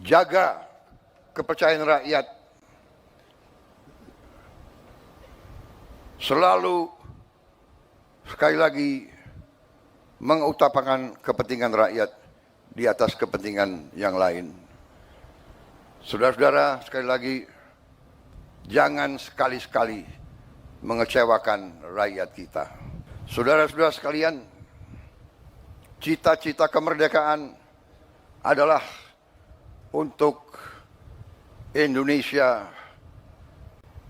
jaga kepercayaan rakyat, selalu sekali lagi mengutamakan kepentingan rakyat di atas kepentingan yang lain. Saudara-saudara, sekali lagi, jangan sekali-sekali mengecewakan rakyat kita. Saudara-saudara sekalian, cita-cita kemerdekaan adalah untuk Indonesia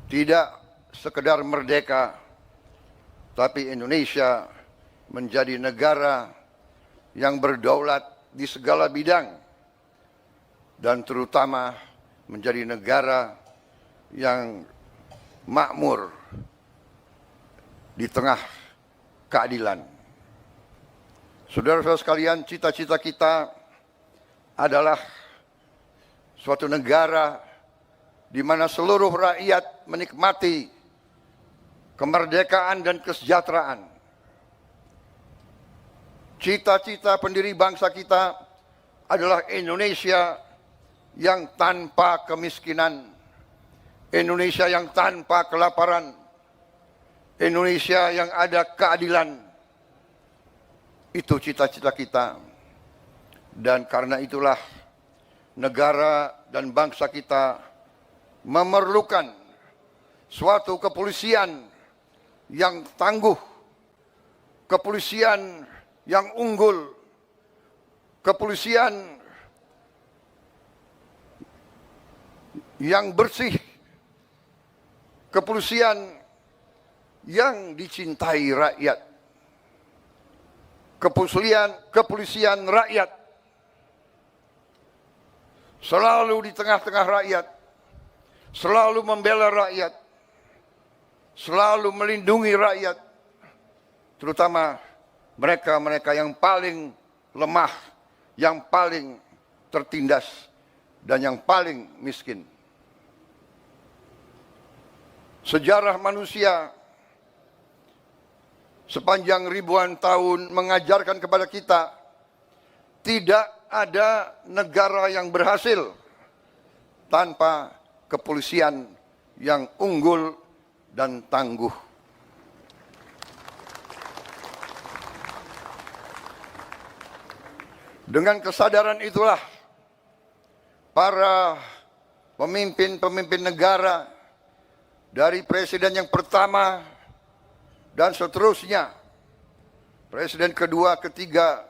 tidak sekedar merdeka, tapi Indonesia menjadi negara yang berdaulat di segala bidang dan terutama menjadi negara yang makmur di tengah keadilan. Saudara-saudara sekalian, cita-cita kita adalah suatu negara di mana seluruh rakyat menikmati kemerdekaan dan kesejahteraan. Cita-cita pendiri bangsa kita adalah Indonesia yang tanpa kemiskinan, Indonesia yang tanpa kelaparan, Indonesia yang ada keadilan. Itu cita-cita kita. Dan karena itulah negara dan bangsa kita memerlukan suatu kepolisian yang tangguh, kepolisian yang unggul, kepolisian yang bersih, kepolisian yang dicintai rakyat, kepolisian rakyat, selalu di tengah-tengah rakyat, selalu membela rakyat, selalu melindungi rakyat, terutama mereka-mereka yang paling lemah, yang paling tertindas, dan yang paling miskin. Sejarah manusia sepanjang ribuan tahun mengajarkan kepada kita, tidak ada negara yang berhasil tanpa kepolisian yang unggul dan tangguh. Dengan kesadaran itulah para pemimpin-pemimpin negara, dari presiden yang pertama dan seterusnya, presiden kedua, ketiga,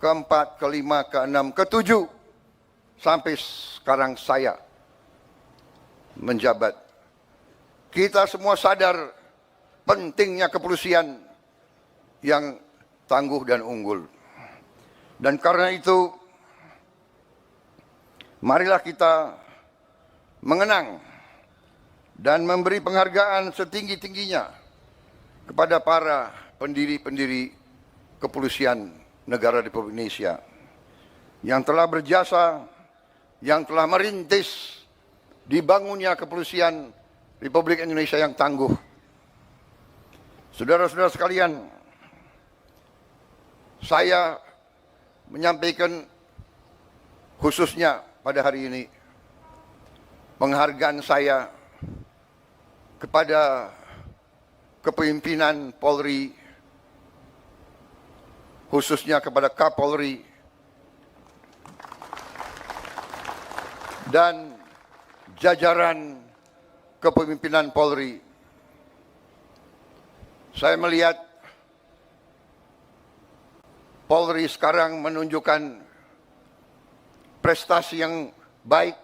keempat, kelima, keenam, ketujuh, sampai sekarang saya menjabat. Kita semua sadar pentingnya kepolisian yang tangguh dan unggul. Dan karena itu, marilah kita mengenang dan memberi penghargaan setinggi-tingginya kepada para pendiri-pendiri kepolisian negara Republik Indonesia yang telah berjasa, yang telah merintis dibangunnya kepolisian Republik Indonesia yang tangguh. Saudara-saudara sekalian, saya menyampaikan khususnya pada hari ini penghargaan saya kepada kepemimpinan Polri, khususnya kepada Kapolri dan jajaran kepemimpinan Polri. Saya melihat Polri sekarang menunjukkan prestasi yang baik.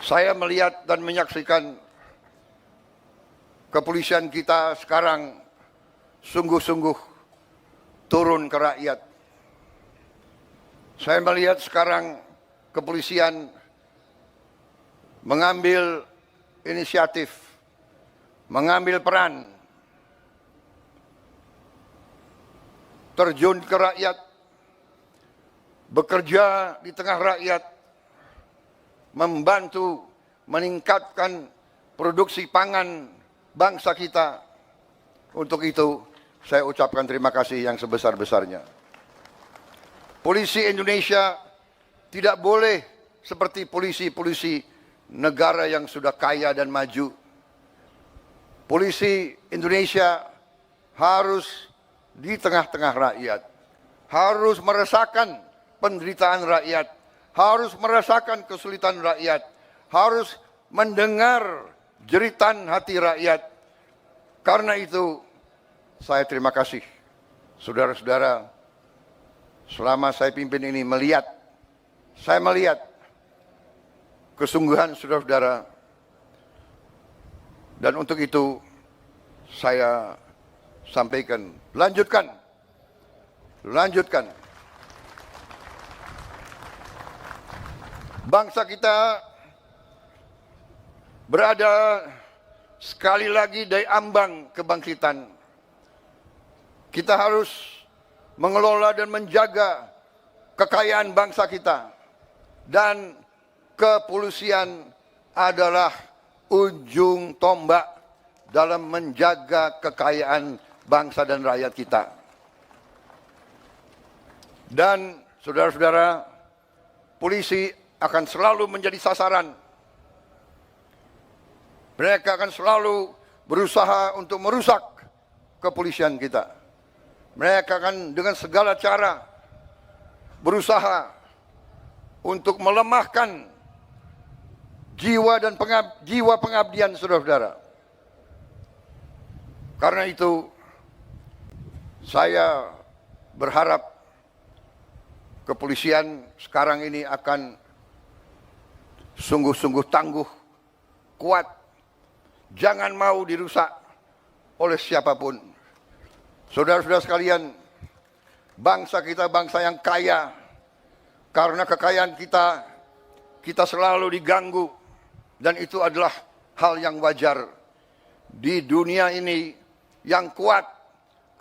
Saya melihat dan menyaksikan kepolisian kita sekarang sungguh-sungguh turun ke rakyat. Saya melihat sekarang kepolisian mengambil inisiatif, mengambil peran, terjun ke rakyat, bekerja di tengah rakyat, membantu meningkatkan produksi pangan bangsa kita. Untuk itu, saya ucapkan terima kasih yang sebesar-besarnya. Polisi Indonesia tidak boleh seperti polisi-polisi negara yang sudah kaya dan maju. Polisi Indonesia harus di tengah-tengah rakyat, harus merasakan penderitaan rakyat, harus merasakan kesulitan rakyat, harus mendengar jeritan hati rakyat. Karena itu, saya terima kasih, saudara-saudara, selama saya pimpin ini saya melihat kesungguhan saudara-saudara, dan untuk itu saya sampaikan, lanjutkan. Bangsa kita berada sekali lagi di ambang kebangkitan. Kita harus mengelola dan menjaga kekayaan bangsa kita. Dan kepolisian adalah ujung tombak dalam menjaga kekayaan bangsa dan rakyat kita. Dan saudara-saudara, polisi akan selalu menjadi sasaran. Mereka akan selalu berusaha untuk merusak kepolisian kita. Mereka akan dengan segala cara berusaha untuk melemahkan jiwa dan jiwa pengabdian saudara-saudara. Karena itu, saya berharap kepolisian sekarang ini akan sungguh-sungguh tangguh, kuat, jangan mau dirusak oleh siapapun. Saudara-saudara sekalian, bangsa kita bangsa yang kaya. Karena kekayaan kita selalu diganggu, dan itu adalah hal yang wajar. Di dunia ini, yang kuat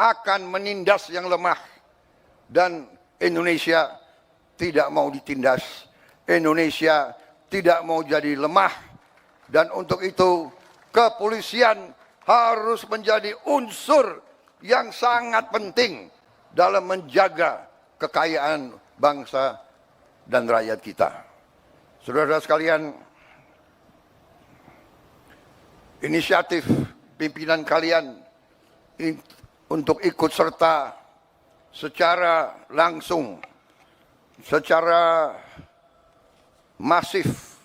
akan menindas yang lemah, dan Indonesia tidak mau ditindas. Indonesia tidak mau jadi lemah, dan untuk itu kepolisian harus menjadi unsur yang sangat penting dalam menjaga kekayaan bangsa dan rakyat kita. Saudara-saudara sekalian, inisiatif pimpinan kalian untuk ikut serta secara langsung, secara masif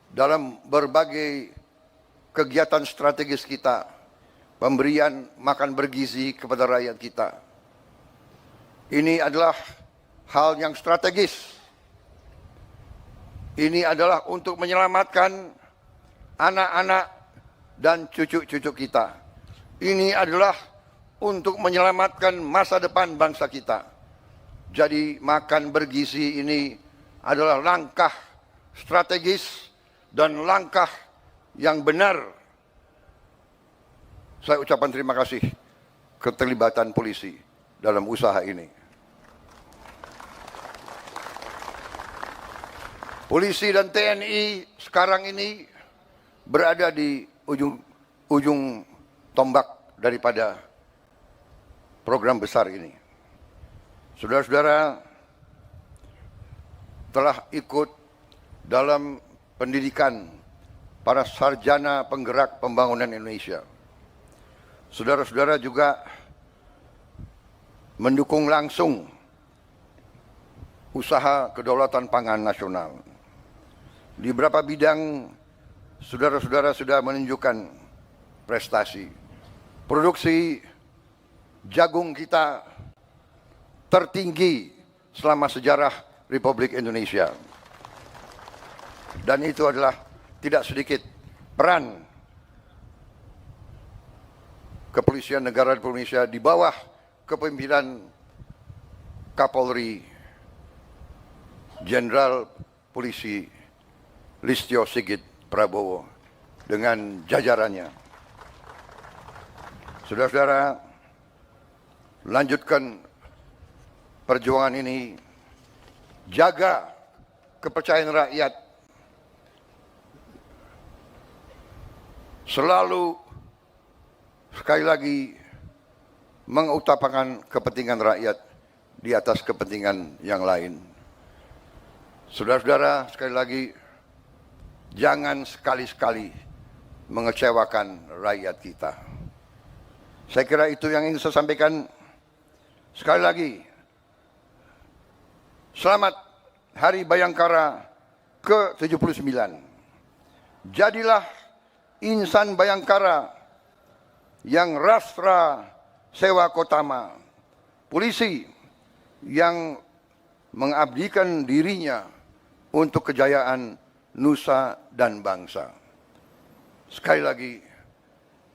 dalam berbagai kegiatan strategis kita, pemberian makan bergizi kepada rakyat kita. Ini adalah hal yang strategis. Ini adalah untuk menyelamatkan anak-anak dan cucu-cucu kita. Ini adalah untuk menyelamatkan masa depan bangsa kita. Jadi makan bergizi ini adalah langkah strategis dan langkah yang benar. Saya ucapkan terima kasih keterlibatan polisi dalam usaha ini. Polisi dan TNI sekarang ini berada di ujung tombak daripada program besar ini. Saudara-saudara telah ikut dalam pendidikan para sarjana penggerak pembangunan Indonesia. Saudara-saudara juga mendukung langsung usaha kedaulatan pangan nasional. Di beberapa bidang, saudara-saudara sudah menunjukkan prestasi. Produksi jagung kita tertinggi selama sejarah Republik Indonesia. Dan itu adalah tidak sedikit peran Kepolisian Negara Republik Indonesia di bawah kepemimpinan Kapolri Jenderal Polisi Listio Sigit Prabowo dengan jajarannya. Saudara-saudara, lanjutkan perjuangan ini, jaga kepercayaan rakyat, selalu sekali lagi mengutamakan kepentingan rakyat di atas kepentingan yang lain. Saudara-saudara, sekali lagi, jangan sekali-sekali mengecewakan rakyat kita. Saya kira itu yang ingin saya sampaikan. Sekali lagi, selamat Hari Bayangkara ke-79. Jadilah insan Bayangkara yang rastra sewa kotama, polisi yang mengabdikan dirinya untuk kejayaan nusa dan bangsa. Sekali lagi,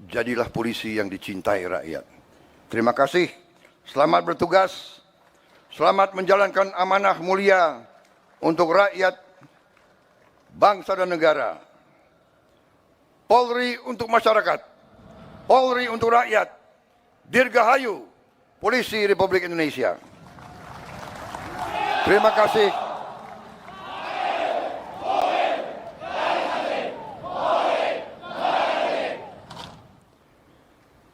jadilah polisi yang dicintai rakyat. Terima kasih, selamat bertugas, selamat menjalankan amanah mulia untuk rakyat, bangsa dan negara. Polri untuk masyarakat, Polri untuk rakyat, Dirgahayu, Polisi Republik Indonesia. Terima kasih.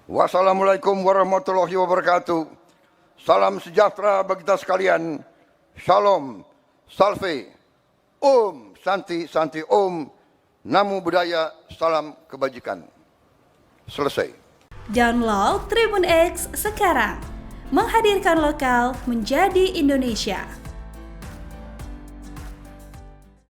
Wassalamualaikum warahmatullahi wabarakatuh. Salam sejahtera bagi kita sekalian. Shalom, salve, Om, Santi, Santi, Om, Namo Buddhaya, salam kebajikan. Selesai. Download Tribun X sekarang. Menghadirkan lokal menjadi Indonesia.